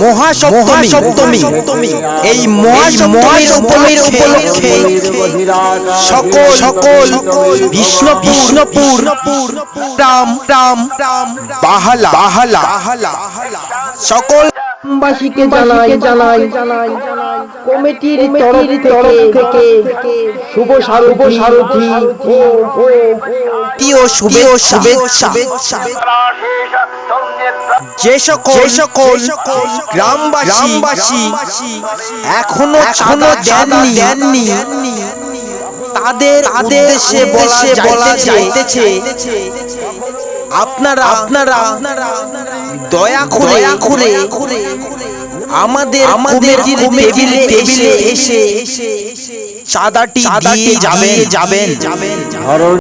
মহাসপ্তমী। এই মহাসপ্তমীর উপলক্ষে সকল বিষ্ণুপুর রাম বাহালা সকল বাসীকে জানাই কমিটির তরফ থেকে শুভ সারথি ও শুভেচ্ছা। যে সকল গ্রামবাসী এখনো দেননি তাদের উদ্দেশ্যে বলা যাইতেছে আপনারা দয়া করে আমাদের টেবিলে এসে চাঁদাটি দিয়ে যাবেন।